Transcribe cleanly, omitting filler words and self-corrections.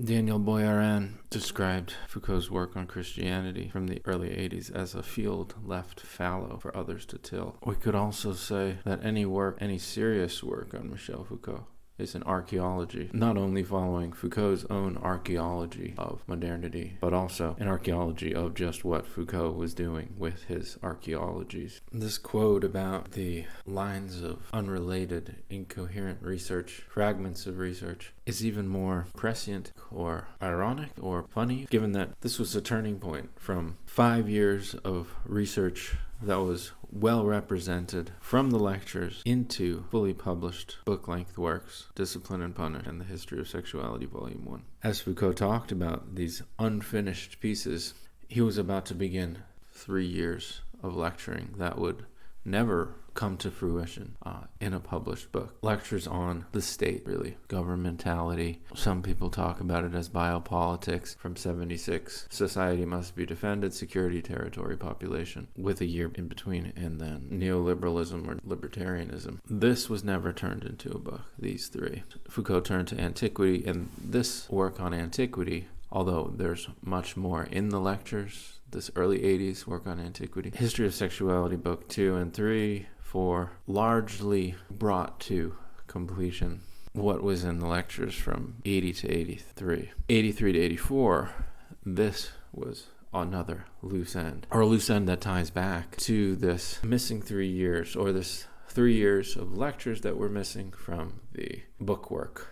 Daniel Boyarin described Foucault's work on Christianity from the early 80s as a field left fallow for others to till. We could also say that any serious work on Michel Foucault is an archaeology, not only following Foucault's own archaeology of modernity, but also an archaeology of just what Foucault was doing with his archaeologies. This quote about the lines of unrelated, incoherent research, fragments of research, is even more prescient or ironic or funny, given that this was a turning point from 5 years of research that was well represented from the lectures into fully published book-length works, Discipline and Punish and the History of Sexuality, Volume 1. As Foucault talked about these unfinished pieces, he was about to begin 3 years of lecturing that would never come to fruition in a published book. Lectures on the state, really, governmentality. Some people talk about it as biopolitics from 76. Society must be defended, security, territory, population, with a year in between, and then neoliberalism or libertarianism. This was never turned into a book, these three. Foucault turned to antiquity, and this work on antiquity, although there's much more in the lectures, this early 80s work on antiquity, History of Sexuality, Book 2 and 3, 4, largely brought to completion what was in the lectures from 80 to 83. 83 to 84, this was another loose end, or a loose end that ties back to this missing 3 years, or this 3 years of lectures that were missing from the book work.